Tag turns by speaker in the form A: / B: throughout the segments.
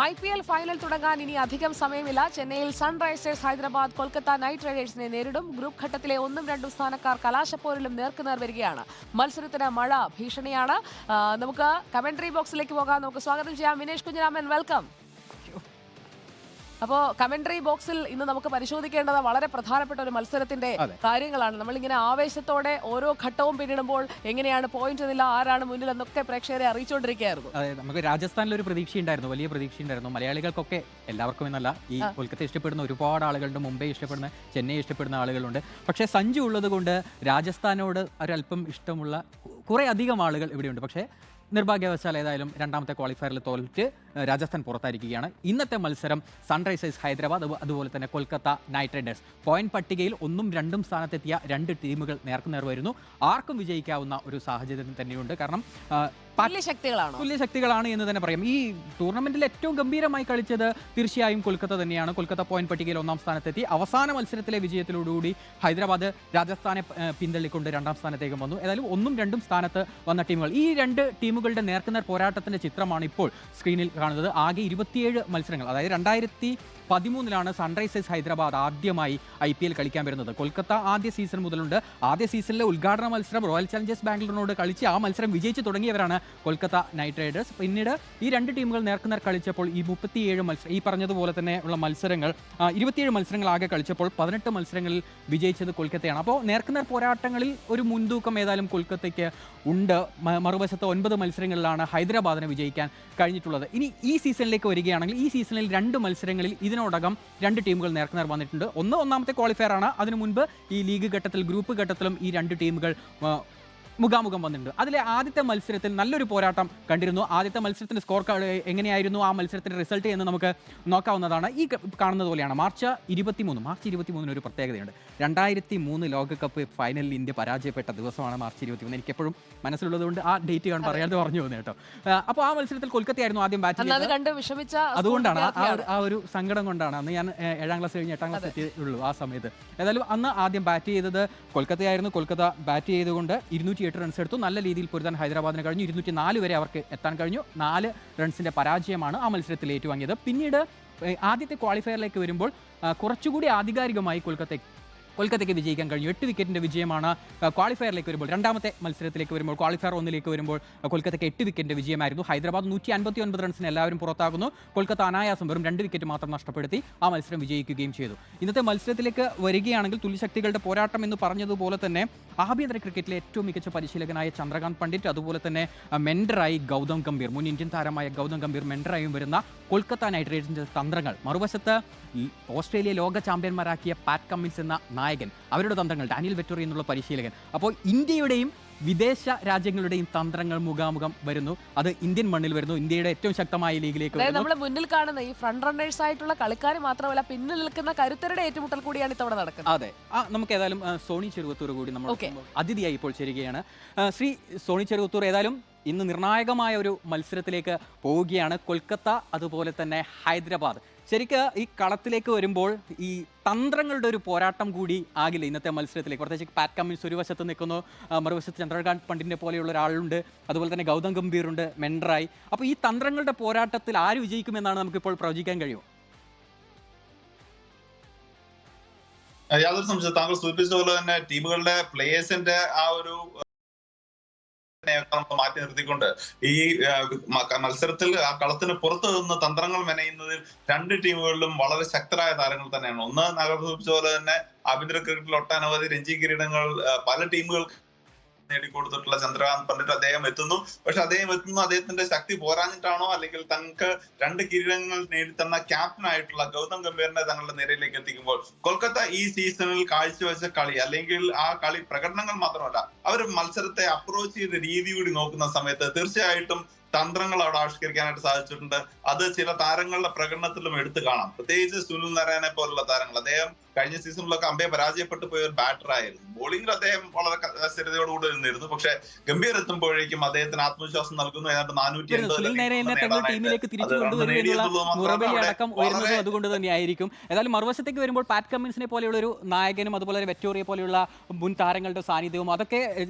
A: IPL final തുടങ്ങാൻ ഇനി അധികം സമയമില്ല. ചെന്നൈയിൽ സൺറൈസേഴ്സ് ഹൈദരാബാദ് കൊൽക്കത്ത നൈറ്റ് റൈഡേഴ്സിനെ നേരിടും. ഗ്രൂപ്പ് ഘട്ടത്തിലെ 1-2 സ്ഥാനക്കാർ കലാശപ്പോരിലും നേർക്കുനേർ വരികയാണ്. മത്സരത്തിന് മഴ ഭീഷണിയാണ്. നമുക്ക് കമന്ററി ബോക്സിലേക്ക് പോകാം. നമുക്ക് സ്വാഗതം ചെയ്യാം വിനേഷ് കുഞ്ഞിരാമൻ. വെൽക്കം. അപ്പോൾ കമന്ററി ബോക്സിൽ ഇന്ന് നമുക്ക് പരിശോധിക്കേണ്ടത് വളരെ പ്രധാനപ്പെട്ട ഒരു മത്സരത്തിന്റെ കാര്യങ്ങളാണ്. നമ്മളിങ്ങനെ ആവേശത്തോടെ ഓരോ ഘട്ടവും പിന്നിടുമ്പോൾ എങ്ങനെയാണ് പോയിന്റ് നില, ആരാണ് മുന്നിൽ എന്നൊക്കെ പ്രേക്ഷകരെ അറിയിച്ചുകൊണ്ടിരിക്കുകയായിരുന്നു.
B: അതെ, നമുക്ക് രാജസ്ഥാനിൽ ഒരു പ്രതീക്ഷയുണ്ടായിരുന്നു, വലിയ പ്രതീക്ഷയുണ്ടായിരുന്നു. മലയാളികൾക്കൊക്കെ, എല്ലാവർക്കും എന്നല്ല, ഈ കൊൽക്കത്ത ഇഷ്ടപ്പെടുന്ന ഒരുപാട് ആളുകളുണ്ട്, മുംബൈ ഇഷ്ടപ്പെടുന്ന, ചെന്നൈ ഇഷ്ടപ്പെടുന്ന ആളുകളുണ്ട്. പക്ഷേ സഞ്ജു ഉള്ളത് കൊണ്ട് രാജസ്ഥാനോട് ഒരല്പം ഇഷ്ടമുള്ള കുറേ അധികം ആളുകൾ ഇവിടെയുണ്ട്. പക്ഷേ നിർഭാഗ്യവശാൽ ഏതായാലും രണ്ടാമത്തെ ക്വാളിഫയറിൽ തോൽറ്റ് രാജസ്ഥാൻ പുറത്തായിരിക്കുകയാണ്. ഇന്നത്തെ മത്സരം സൺറൈസേഴ്സ് ഹൈദരാബാദ് അതുപോലെ തന്നെ കൊൽക്കത്ത നൈറ്റ് റൈഡേഴ്സ് പോയിന്റ് പട്ടികയിൽ 1-2 സ്ഥാനത്തെത്തിയ രണ്ട് ടീമുകൾ നേർക്കുനേർ വരുന്നു. ആർക്കും വിജയിക്കാവുന്ന ഒരു സാഹചര്യം തന്നെയുണ്ട്. കാരണം തുല്യ ശക്തികളാണ് എന്ന് തന്നെ പറയാം. ഈ ടൂർണമെന്റിൽ ഏറ്റവും ഗംഭീരമായി കളിച്ചത് തീർച്ചയായും കൊൽക്കത്ത തന്നെയാണ്. കൊൽക്കത്ത പോയിന്റ് പട്ടികയിൽ 1-ാം സ്ഥാനത്തെത്തി. അവസാന മത്സരത്തിലെ വിജയത്തിലോടുകൂടി ഹൈദരാബാദ് രാജസ്ഥാനെ പിന്തള്ളിക്കൊണ്ട് 2-ാം സ്ഥാനത്തേക്ക് വന്നു. ഏതായാലും 1-2 സ്ഥാനത്ത് വന്ന ടീമുകൾ, ഈ രണ്ട് ടീമുകളുടെ നേർക്കുനേർ പോരാട്ടത്തിന്റെ ചിത്രമാണ് ഇപ്പോൾ സ്ക്രീനിൽ കാണുന്നത്. ആകെ 27 മത്സരങ്ങൾ, അതായത് 2013 സൺറൈസേഴ്സ് ഹൈദരാബാദ് ആദ്യമായി IPL കളിക്കാൻ വരുന്നത്. കൊൽക്കത്ത ആദ്യ സീസൺ മുതലുണ്ട്. ആദ്യ സീസണിലെ ഉദ്ഘാടന മത്സരം റോയൽ ചലഞ്ചേഴ്സ് ബാംഗ്ലൂരിനോട് കളിച്ച് ആ മത്സരം വിജയിച്ച് തുടങ്ങിയവരാണ് കൊൽക്കത്ത നൈറ്റ് റൈഡേഴ്സ്. പിന്നീട് ഈ രണ്ട് ടീമുകൾ നേർക്കുനേർ കളിച്ചപ്പോൾ ഈ 37 മത്സരം, ഈ പറഞ്ഞതുപോലെ തന്നെ ഉള്ള മത്സരങ്ങൾ 27 മത്സരങ്ങൾ ആകെ കളിച്ചപ്പോൾ 18 മത്സരങ്ങളിൽ വിജയിച്ചത് കൊൽക്കത്തയാണ്. അപ്പോൾ നേർക്കുനേർ പോരാട്ടങ്ങളിൽ ഒരു മുൻതൂക്കം ഏതായാലും കൊൽക്കത്തയ്ക്ക് ഉണ്ട്. മറുവശത്ത് 9 മത്സരങ്ങളിലാണ് ഹൈദരാബാദിനെ വിജയിക്കാൻ കഴിഞ്ഞിട്ടുള്ളത്. ഇനി ഈ സീസണിലേക്ക് വരികയാണെങ്കിൽ ഈ സീസണിൽ 2 മത്സരങ്ങളിൽ ഇതിനോടകം 2 ടീമുകൾ നേർക്കുനേർ വന്നിട്ടുണ്ട്. ഒന്നാമത്തെ ക്വാളിഫയർ ആണ്. അതിനു മുൻപ് ഈ ലീഗ് ഘട്ടത്തിൽ, ഗ്രൂപ്പ് ഘട്ടത്തിലും ഈ 2 ടീമുകൾ മുഖാമുഖം വന്നിട്ടുണ്ട്. അതിലെ ആദ്യത്തെ മത്സരത്തിൽ നല്ലൊരു പോരാട്ടം കണ്ടിരുന്നു. ആദ്യത്തെ മത്സരത്തിന്റെ സ്കോർ കാർഡ് എങ്ങനെയായിരുന്നു, ആ മത്സരത്തിന്റെ റിസൾട്ട് എന്ന് നമുക്ക് നോക്കാവുന്നതാണ്. ഈ കാണുന്നത് പോലെയാണ്. മാർച്ച് 23 ഒരു പ്രത്യേകതയുണ്ട്. 2003 ലോകകപ്പ് ഫൈനലിൽ ഇന്ത്യ പരാജയപ്പെട്ട ദിവസമാണ് മാർച്ച് 23. എനിക്ക് എപ്പോഴും മനസ്സിലുള്ളതുകൊണ്ട് ആ ഡേറ്റ് കാണാൻ പറയാതെ പറഞ്ഞു പോകുന്നത് കേട്ടോ. അപ്പോൾ ആ മത്സരത്തിൽ കൊൽക്കത്തയായിരുന്നു ആദ്യം ബാറ്റ് ചെയ്തത്. അതുകൊണ്ടാണ് ആ ഒരു സങ്കടം കൊണ്ടാണ്. അന്ന് ഞാൻ 7ാം ക്ലാസ് കഴിഞ്ഞ് 8ാം ക്ലാസ് എത്തിയുള്ളൂ ആ സമയത്ത്. ഏതായാലും അന്ന് ആദ്യം ബാറ്റ് ചെയ്തത് കൊൽക്കത്തയായിരുന്നു. കൊൽക്കത്ത ബാറ്റ് ചെയ്തുകൊണ്ട് 208 റൺസ് എടുത്തു. നല്ല രീതിയിൽ പൊരുതാൻ ഹൈദരാബാദിന് കഴിഞ്ഞു. 204 വരെ അവർക്ക് എത്താൻ കഴിഞ്ഞു. 4 റൺസിന്റെ പരാജയമാണ് ആ മത്സരത്തിൽ ഏറ്റുവാങ്ങിയത്. പിന്നീട് ആദ്യത്തെ ക്വാളിഫയറിലേക്ക് വരുമ്പോൾ കുറച്ചുകൂടി ആധികാരികമായി കൊൽക്കത്തയ്ക്ക് വിജയിക്കാൻ കഴിഞ്ഞു. 8 വിക്കറ്റിന്റെ വിജയമാണ് ക്വാളിഫയറിലേക്ക് വരുമ്പോൾ. രണ്ടാമത്തെ മത്സരത്തിലേക്ക് വരുമ്പോൾ, ക്വാളിഫയർ 1ലേക്ക് വരുമ്പോൾ കൊൽക്കത്തയ്ക്ക് 8 വിക്കറ്റിന്റെ വിജയമായിരുന്നു. ഹൈദരാബാദ് 159 റൺസിന് എല്ലാവരും പുറത്താകുന്നു. കൊൽക്കത്ത അനായാസം വെറും 2 വിക്കറ്റ് മാത്രം നഷ്ടപ്പെടുത്തി ആ മത്സരം വിജയിക്കുകയും ചെയ്തു. ഇന്നത്തെ മത്സരത്തിലേക്ക് വരികയാണെങ്കിൽ തുല്യശക്തികളുടെ പോരാട്ടം എന്ന് പറഞ്ഞതുപോലെ തന്നെ ആഭ്യന്തര ക്രിക്കറ്റിലെ ഏറ്റവും മികച്ച പരിശീലകനായ ചന്ദ്രകാന്ത് പണ്ഡിറ്റ്, അതുപോലെ തന്നെ മെൻഡറായി ഗൗതം ഗംഭീർ, മുൻ ഇന്ത്യൻ താരമായ ഗൗതം ഗംഭീർ മെൻഡറായും വരുന്ന കൊൽക്കത്ത നൈറ്റ് റൈഡേഴ്സിന്റെ തന്ത്രങ്ങൾ, മറുവശത്ത് ഓസ്ട്രേലിയ ലോക ചാമ്പ്യന്മാരാക്കിയ പാറ്റ് കമ്മിൻസ് എന്ന നായകൻ, അവരുടെ തന്ത്രങ്ങൾ, ഡാനിയൽ വെറ്റോറി എന്നുള്ള പരിശീലകൻ. അപ്പോൾ ഇന്ത്യയുടെയും വിദേശ രാജ്യങ്ങളുടെയും തന്ത്രങ്ങൾ മുഖാമുഖം വരുന്നു. അത് ഇന്ത്യൻ മണ്ണിൽ വരുന്നു. ഇന്ത്യയുടെ ഏറ്റവും ശക്തമായ ലീഗിലേക്ക് വരുന്നു.
A: നമ്മൾ മുന്നിൽ കാണുന്ന ഈ ഫ്രണ്ട് റണ്ണേഴ്സ് ആയിട്ടുള്ള കളിക്കാർ മാത്രമല്ല, പിന്നിൽ നിൽക്കുന്ന കരുത്തരുടെ ഏറ്റുമുട്ടൽ കൂടിയാണ് ഇത്തവണ നടക്കുന്നത്.
B: അതെ, നമുക്ക് ഏതായാലും സോണി ചെറുവത്തൂർ കൂടി നമ്മൾ അതിഥിയായി ഇപ്പോൾ ചേരുകയാണ്. ശ്രീ സോണി ചെറുവത്തൂർ, ഏതായാലും ഇന്ന് നിർണായകമായ ഒരു മത്സരത്തിലേക്ക് പോവുകയാണ്. കൊൽക്കത്ത അതുപോലെ തന്നെ ഹൈദരാബാദ്. ശരിക്ക് ഈ കളത്തിലേക്ക് വരുമ്പോൾ ഈ തന്ത്രങ്ങളുടെ ഒരു പോരാട്ടം കൂടി ആകില്ല ഇന്നത്തെ മത്സരത്തിലേക്ക്. പ്രത്യേകിച്ച് പാറ്റ് കമ്മിൻസ് ഒരു വശത്ത് നിൽക്കുന്നു, മറുവശത്ത് ചന്ദ്രകാന്ത് പണ്ഡിറ്റിനെ പോലെയുള്ള ഒരാളുണ്ട്, അതുപോലെ തന്നെ ഗൗതം ഗംഭീറുണ്ട് മെൻഡറായി. അപ്പോൾ ഈ തന്ത്രങ്ങളുടെ പോരാട്ടത്തിൽ ആര് വിജയിക്കുമെന്നാണ് നമുക്കിപ്പോൾ പ്രവചിക്കാൻ കഴിയുമോ?
C: യാതൊരു സംശയം, താങ്കൾ സൂചിപ്പിച്ച പോലെ തന്നെ ടീമുകളുടെ പ്ലേയേഴ്സിന്റെ ആ ഒരു മാറ്റി നിർത്തിക്കൊണ്ട് ഈ മത്സരത്തിൽ ആ കളത്തിന് പുറത്തു നിന്ന് തന്ത്രങ്ങൾ മെനയുന്നതിൽ 2 ടീമുകളിലും വളരെ ശക്തരായ താരങ്ങൾ തന്നെയാണ്. ഒന്ന്, നഗർ സൂചിപ്പിച്ച പോലെ തന്നെ ആഭ്യന്തര ക്രിക്കറ്റിൽ ഒട്ടനവധി രഞ്ജി കിരീടങ്ങൾ പല ടീമുകൾക്ക് നേടിക്കൊടുത്തിട്ടുള്ള ചന്ദ്രകാന്ത് പണ്ഡിറ്റ് അദ്ദേഹം എത്തുന്നു. പക്ഷെ അദ്ദേഹത്തിന്റെ ശക്തി പോരാഞ്ഞിട്ടാണോ, അല്ലെങ്കിൽ തങ്ങൾക്ക് 2 കിരീടങ്ങൾ നേടിത്തന്ന ക്യാപ്റ്റൻ ആയിട്ടുള്ള ഗൗതം ഗംഭീറിനെ തങ്ങളുടെ നിരയിലേക്ക് എത്തിക്കുമ്പോൾ കൊൽക്കത്ത ഈ സീസണിൽ കാഴ്ചവെച്ച കളി, അല്ലെങ്കിൽ ആ കളി പ്രകടനങ്ങൾ മാത്രമല്ല, അവർ മത്സരത്തെ അപ്രോച്ച് ചെയ്ത രീതി കൂടി നോക്കുന്ന സമയത്ത് തീർച്ചയായിട്ടും തന്ത്രങ്ങൾ അവിടെ ആവിഷ്കരിക്കാനായിട്ട് സാധിച്ചിട്ടുണ്ട്. അത് ചില താരങ്ങളുടെ പ്രകടനത്തിലും എടുത്തു കാണാം. പ്രത്യേകിച്ച് സുനിൽ നാരായണനെ പോലുള്ള താരങ്ങൾ. അദ്ദേഹം കഴിഞ്ഞ സീസണിലൊക്കെ അമ്പയെ പരാജയപ്പെട്ടു പോയ ഒരു ബാറ്റർ ആയിരുന്നു. ബോളിംഗിൽ അദ്ദേഹം വളരെ സ്ഥിരതയോടുകൂടി നിന്നിരുന്നു. പക്ഷെ ഗംഭീർ എത്തുമ്പോഴേക്കും അദ്ദേഹത്തിന് ആത്മവിശ്വാസം നൽകുന്നു. ഏതാണ്ട്
B: 480 അതുകൊണ്ട് തന്നെയായിരിക്കും. ഏതായാലും മറുവശത്തേക്ക് വരുമ്പോൾ പാറ്റ് കമ്മിൻസിനെ പോലെയുള്ള ഒരു നായകനും അതുപോലെ വെറ്റോറിയെ പോലെയുള്ള മുൻ താരങ്ങളുടെ സാന്നിധ്യവും അതൊക്കെ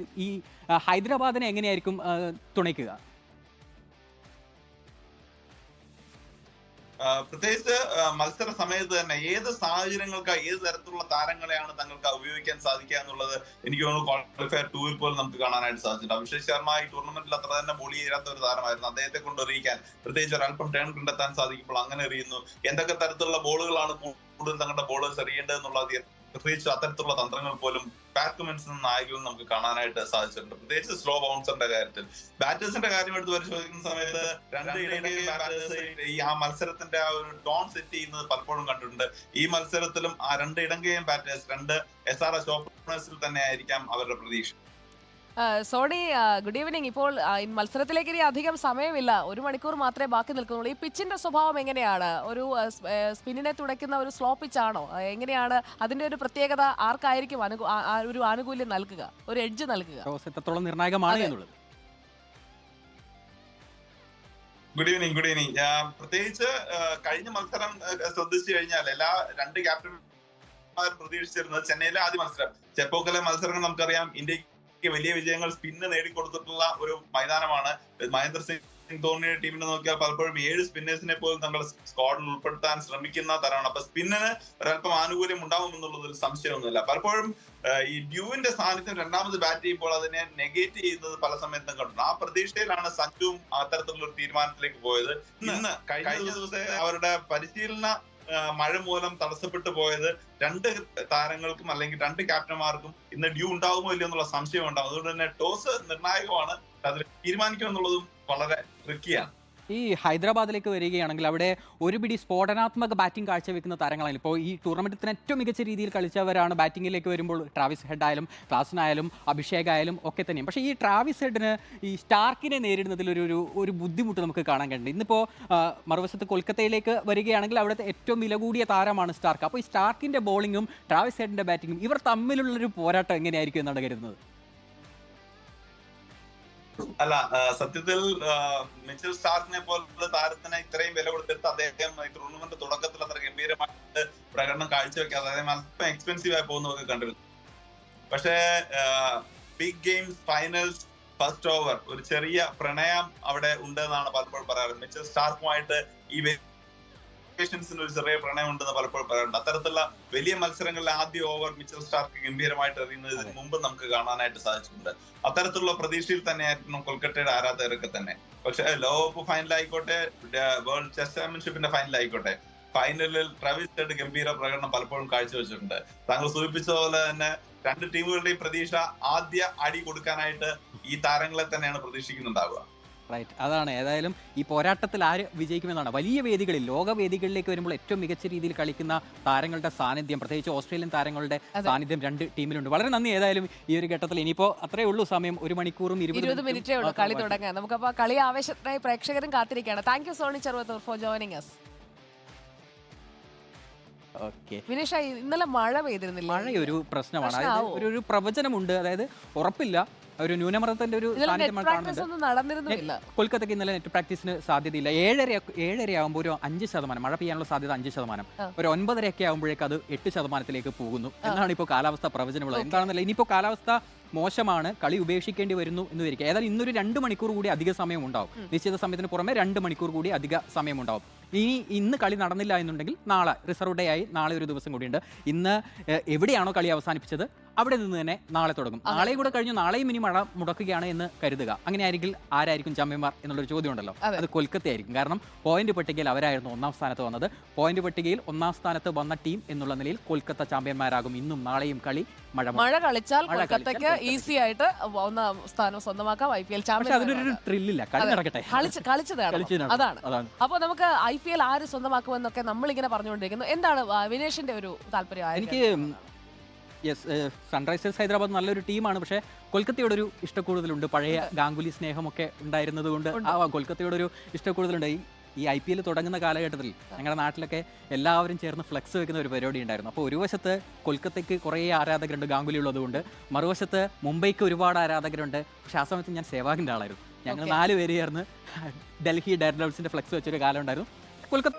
B: ഈ ഹൈദരാബാദിനെ എങ്ങനെയായിരിക്കും തുണയ്ക്കുക?
C: പ്രത്യേകിച്ച് മത്സര സമയത്ത് തന്നെ ഏത് സാഹചര്യങ്ങൾക്ക് ഏത് തരത്തിലുള്ള താരങ്ങളെയാണ് തങ്ങൾക്ക് ഉപയോഗിക്കാൻ സാധിക്കുക എന്നുള്ളത് എനിക്ക് തോന്നുന്നു ക്വാളിഫയർ 2-ൽ പോലും നമുക്ക് കാണാനായിട്ട് സാധിച്ചിട്ടുണ്ട്. അഭിഷേക് ശർമ്മ ഈ ടൂർണമെന്റിൽ അത്ര തന്നെ ബോളി ചെയ്യാത്ത ഒരു താരമായിരുന്നു. അദ്ദേഹത്തെ കൊണ്ട് എറിയിക്കാൻ പ്രത്യേകിച്ച് ഒരല്പം ടേൺ കണ്ടെത്താൻ സാധിക്കുമ്പോൾ അങ്ങനെ എറിയുന്നു. എന്തൊക്കെ തരത്തിലുള്ള ബോളുകളാണ് കൂടുതൽ തങ്ങളുടെ ബോളേഴ്സ് എറിയേണ്ടത് എന്നുള്ളത് പ്രത്യേകിച്ച് അത്തരത്തിലുള്ള തന്ത്രങ്ങൾ പോലും പാറ്റ് കമിൻസിൽ നിന്ന് നായകനും നമുക്ക് കാണാനായിട്ട് സാധിച്ചിട്ടുണ്ട്. പ്രത്യേകിച്ച് സ്ലോ ബൗൺസറിന്റെ കാര്യത്തിൽ. ബാറ്റേഴ്സിന്റെ കാര്യം എടുത്ത് പരിശോധിക്കുന്ന സമയത്ത് രണ്ട് ഇടയ്ക്ക് ബാറ്റേഴ്സ് ഈ ആ മത്സരത്തിന്റെ ആ ഒരു ടോൺ സെറ്റ് ചെയ്യുന്നത് പലപ്പോഴും കണ്ടിട്ടുണ്ട്. ഈ മത്സരത്തിലും ആ രണ്ട് ഇടങ്കയും ബാറ്റേഴ്സ്, രണ്ട് SRH ഓപ്പണേഴ്സിൽ തന്നെ ആയിരിക്കാം അവരുടെ പ്രതീക്ഷ.
A: Soni, good evening. ഇപ്പോൾ മത്സരത്തിലേക്ക് ഇനി അധികം സമയമില്ല, 1 മണിക്കൂർ മാത്രമേ ബാക്കി നിൽക്കുന്നുള്ളൂ. ഈ പിച്ചിന്റെ സ്വഭാവം എങ്ങനെയാണ്? ഒരു സ്പിന്നിനെ തുടയ്ക്കുന്ന ഒരു സ്ലോ പിച്ചാണോ? എങ്ങനെയാണ് അതിന്റെ ഒരു പ്രത്യേകത? ആർക്കായിരിക്കും ഒരു ആനുകൂല്യം നൽകുക, ഒരു എഡ്ജ് നൽകുക?
B: എത്രത്തോളം നിർണായകമാണ് എന്നുള്ളത്.
C: Good evening. പ്രത്യേകിച്ച് കഴിഞ്ഞ മത്സരം ശ്രദ്ധിച്ചു കഴിഞ്ഞാൽ എല്ലാ രണ്ട് ക്യാപ്റ്റന്മാരും പ്രതീക്ഷിച്ചിരുന്നത് ചെന്നൈയിലെ ആദ്യ മത്സരം, ചെപ്പോക്കിലെ മത്സരങ്ങൾ നമുക്കറിയാം ഇന്ത്യക്ക് വലിയ വിജയങ്ങൾ സ്പിന്ന് നേടിക്കൊടുത്തിട്ടുള്ള ഒരു മൈതാനമാണ്. മഹേന്ദ്ര സിംഗ് ധോണിയുടെ ടീമിനെ നോക്കിയാൽ പലപ്പോഴും 7 സ്പിന്നേഴ്സിനെ പോലും തങ്ങളുടെ സ്ക്വാഡിൽ ഉൾപ്പെടുത്താൻ ശ്രമിക്കുന്ന തരമാണ്. അപ്പൊ സ്പിന്നിന് ഒരല്പം ആനുകൂല്യം ഉണ്ടാവുമെന്നുള്ളതിൽ സംശയമൊന്നുമില്ല. പലപ്പോഴും ഈ ഡ്യൂവിന്റെ സാന്നിധ്യം രണ്ടാമത് ബാറ്റ് ചെയ്യുമ്പോൾ അതിനെ നെഗേറ്റ് ചെയ്യുന്നത് പല സമയത്തും കണ്ടു. ആ പ്രതീക്ഷയിലാണ് സഞ്ജുവും അത്തരത്തിലുള്ള ഒരു തീരുമാനത്തിലേക്ക് പോയത്. ഇന്ന് കഴിഞ്ഞ ദിവസത്തെ അവരുടെ പരിശീലന മഴ മൂലം തടസ്സപ്പെട്ടു പോയത് രണ്ട് താരങ്ങൾക്കും അല്ലെങ്കിൽ രണ്ട് ക്യാപ്റ്റന്മാർക്കും ഇന്ന് ഡ്യൂ ഉണ്ടാകുമോ ഇല്ലയോ എന്നുള്ള സംശയം ഉണ്ടാകും. അതുകൊണ്ട് തന്നെ ടോസ് നിർണായകമാണ്. അതിൽ തീരുമാനിക്കുമെന്നുള്ളതും വളരെ ട്രിക്കിയാണ്.
B: ഈ ഹൈദരാബാദിലേക്ക് വരികയാണെങ്കിൽ അവിടെ ഒരു പിടി സ്ഫോടനാത്മക ബാറ്റിംഗ് കാഴ്ചവെക്കുന്ന താരങ്ങളാണ്. ഇപ്പോൾ ഈ ടൂർണമെന്റിന് ഏറ്റവും മികച്ച രീതിയിൽ കളിച്ചവരാണ് ബാറ്റിങ്ങിലേക്ക് വരുമ്പോൾ. ട്രാവിസ് ഹെഡ് ആയാലും ക്ലാസനായാലും അഭിഷേക് ആയാലും ഒക്കെ തന്നെയും. പക്ഷേ ഈ ട്രാവിസ് ഹെഡിന് ഈ സ്റ്റാർക്കിനെ നേരിടുന്നതിൽ ഒരു ബുദ്ധിമുട്ട് നമുക്ക് കാണാൻ കഴിയുന്നുണ്ട്. ഇന്നിപ്പോൾ മറുവശത്ത് കൊൽക്കത്തയിലേക്ക് വരികയാണെങ്കിൽ അവിടുത്തെ ഏറ്റവും വില കൂടിയ താരമാണ് സ്റ്റാർക്ക്. അപ്പോൾ ഈ സ്റ്റാർക്കിൻ്റെ ബോളിങ്ങും ട്രാവിസ് ഹെഡിൻ്റെ ബാറ്റിങ്ങും ഇവർ തമ്മിലുള്ളൊരു പോരാട്ടം എങ്ങനെയായിരിക്കും എന്നാണ് കരുതുന്നത്?
C: അല്ല, സത്യത്തിൽ മിച്ചൽ സ്റ്റാർക്കിനെ പോലുള്ള താരത്തിന് ഇത്രയും വില കൊടുത്തിട്ട് അദ്ദേഹം ടൂർണമെന്റ് തുടക്കത്തിൽ അത്ര ഗംഭീരമായിട്ട് പ്രകടനം കാഴ്ചവെക്കാതെ അദ്ദേഹം അല്പം എക്സ്പെൻസീവ് ആയി പോകുന്നതൊക്കെ കണ്ടിരുന്നു. പക്ഷേ big games, finals, first over ഒരു ചെറിയ പ്രണയം അവിടെ ഉണ്ടെന്നാണ് പലപ്പോഴും പറയാറ്. മിച്ചൽ സ്റ്റാർക്കുമായിട്ട് ഈ ഒരു ചെറിയ പ്രണയം ഉണ്ടെന്ന് പലപ്പോഴും പറയാറുണ്ട്. അത്തരത്തിലുള്ള വലിയ മത്സരങ്ങളിലെ ആദ്യ ഓവർ മിച്ചൽ സ്റ്റാർക്ക് ഗംഭീരമായിട്ട് എറിയുന്നതിന് മുമ്പ് നമുക്ക് കാണാനായിട്ട് സാധിച്ചിട്ടുണ്ട്. അത്തരത്തിലുള്ള പ്രതീക്ഷയിൽ തന്നെയായിരുന്നു കൊൽക്കത്തയുടെ ആരാധകരൊക്കെ തന്നെ. പക്ഷെ ലോകകപ്പ് ഫൈനലായിക്കോട്ടെ, വേൾഡ് ചെസ് ചാമ്പ്യൻഷിപ്പിന്റെ ഫൈനലായിക്കോട്ടെ, ഫൈനലിൽ ട്രാവിസ് ഹെഡ് ഗംഭീര പ്രകടനം പലപ്പോഴും കാഴ്ചവെച്ചിട്ടുണ്ട്. താങ്കൾ സൂചിപ്പിച്ച പോലെ തന്നെ രണ്ട് ടീമുകളുടെയും പ്രതീക്ഷ ആദ്യ അടി കൊടുക്കാനായിട്ട് ഈ താരങ്ങളെ തന്നെയാണ് പ്രതീക്ഷിക്കുന്നുണ്ടാവുക.
B: റൈറ്റ്, അതാണ്. ഏതായാലും ഈ പോരാട്ടത്തിൽ ആര് വിജയിക്കുമെന്നാണ്. വലിയ വേദികളിൽ, ലോകവേദികളിലേക്ക് വരുമ്പോൾ ഏറ്റവും മികച്ച രീതിയിൽ കളിക്കുന്ന താരങ്ങളുടെ സാന്നിധ്യം, പ്രത്യേകിച്ച് ഓസ്ട്രേലിയൻ താരങ്ങളുടെ സാന്നിധ്യം രണ്ട് ടീമിലുണ്ട്. വളരെ നന്ദി. ഏതായാലും ഈ ഒരു ഘട്ടത്തിൽ ഇനിയിപ്പോൾ അത്രേ ഉള്ളൂ സമയം, 1 മണിക്കൂറും 20
A: മിനിറ്റേ ഉള്ളൂ കളി തുടങ്ങാൻ. നമുക്കപ്പോൾ കളി ആവേശത്തിനായി പ്രേക്ഷകരും കാത്തിരിക്കുകയാണ്. Thank you Soni Cheruvathur for joining us. Vineesha, ഇന്നലെ മഴ പെയ്തിരുന്നില്ല?
B: മഴയൊരു പ്രശ്നമാണ്. ഒരു പ്രവചനമുണ്ട്, അതായത് ഉറപ്പില്ല, ഒരു ന്യൂനമർദ്ദത്തിന്റെ ഒരു സാന്നിധ്യമാണ് കാണുന്നത്. കൊൽക്കത്തയ്ക്ക് ഇന്നലെ നെറ്റ് പ്രാക്ടീസിന് സാധ്യതയില്ല. 7:30 ആകുമ്പോൾ ഒരു 5%, മഴ പെയ്യാനുള്ള സാധ്യത 5%, ഒരു 9:30 ആകുമ്പോഴേക്ക് അത് 8%-ലേക്ക് പോകുന്നു എന്നാണ് ഇപ്പോൾ കാലാവസ്ഥ പ്രവചനമുള്ളത്. എന്താണെന്നല്ല, ഇനിയിപ്പോൾ കാലാവസ്ഥ മോശമാണ്, കളി ഉപേക്ഷിക്കേണ്ടി വരുന്നു എന്ന് വരിക. ഏതായാലും ഇന്നൊരു 2 മണിക്കൂർ കൂടി അധിക സമയം ഉണ്ടാവും. നിശ്ചിത സമയത്തിന് പുറമെ 2 മണിക്കൂർ കൂടി അധിക സമയമുണ്ടാവും. ഇന്ന് കളി നടന്നില്ല എന്നുണ്ടെങ്കിൽ നാളെ റിസർവ് ഡേ ആയി നാളെ ഒരു ദിവസം കൂടിയുണ്ട്. ഇന്ന് എവിടെയാണോ കളി അവസാനിപ്പിച്ചത് അവിടെ നിന്ന് തന്നെ നാളെ തുടങ്ങും. നാളെയും കൂടെ കഴിഞ്ഞു, നാളെയും ഇനി മഴ മുടക്കുകയാണ് എന്ന് കരുതുക. അങ്ങനെയായിരിക്കും ആരായിരിക്കും ചാമ്പ്യന്മാർ എന്നുള്ളൊരു ചോദ്യം ഉണ്ടല്ലോ, അത് കൊൽക്കത്തയായിരിക്കും. കാരണം പോയിന്റ് പട്ടികയിൽ അവരായിരുന്നു 1-ാം സ്ഥാനത്ത് വന്നത്. പോയിന്റ് പട്ടികയിൽ 1-ാം സ്ഥാനത്ത് വന്ന ടീം എന്നുള്ള നിലയിൽ കൊൽക്കത്ത ചാമ്പ്യന്മാരാകും. ഇന്നും നാളെയും കളി മഴ കളിച്ചാൽ കൊൽക്കത്തയ്ക്ക് ഈസി ആയിട്ട് 1-ാം സ്ഥാനം സ്വന്തമാക്കാം. IPL champion. അതിനൊരു ത്രില്ലില്ല, കളി നടക്കട്ടെ.
A: അതാണ്. അപ്പോൾ നമുക്ക് IPL ആര് സ്വന്തമാക്കുമെന്നൊക്കെ നമ്മളിങ്ങനെ പറഞ്ഞുകൊണ്ടിരിക്കുന്നു. എന്താണ് വിനേഷിന്റെ ഒരു താല്പര്യം?
B: എനിക്ക് സൺറൈസേഴ്സ് ഹൈദരാബാദ് നല്ലൊരു ടീമാണ്, പക്ഷേ കൊൽക്കത്തയോടൊരു ഇഷ്ടക്കൂടുതലുണ്ട്. പഴയ ഗാംഗുലി സ്നേഹമൊക്കെ ഉണ്ടായിരുന്നത് കൊണ്ട് കൊൽക്കത്തയോടൊരു ഇഷ്ടക്കൂടുതലുണ്ട്. ഈ IPL തുടങ്ങുന്ന കാലഘട്ടത്തിൽ ഞങ്ങളുടെ നാട്ടിലൊക്കെ എല്ലാവരും ചേർന്ന് ഫ്ലെക്സ് വെക്കുന്ന ഒരു പരിപാടി ഉണ്ടായിരുന്നു. അപ്പോൾ ഒരു വശത്ത് കൊൽക്കത്തയ്ക്ക് കുറേ ആരാധകരുണ്ട് ഗാംഗുലി ഉള്ളതുകൊണ്ട്, മറുവശത്ത് മുംബൈക്ക് ഒരുപാട് ആരാധകരുണ്ട്. പക്ഷേ ആ സമയത്ത് ഞാൻ സേവാഗിൻ്റെ ആളായിരുന്നു. ഞങ്ങൾ 4 പേര് ചേർന്ന് ഡൽഹി ഡെയർഡെവിൾസിൻ്റെ ഫ്ലെക്സ് വെച്ചൊരു കാലം ഉണ്ടായിരുന്നു. കൊൽക്കത്ത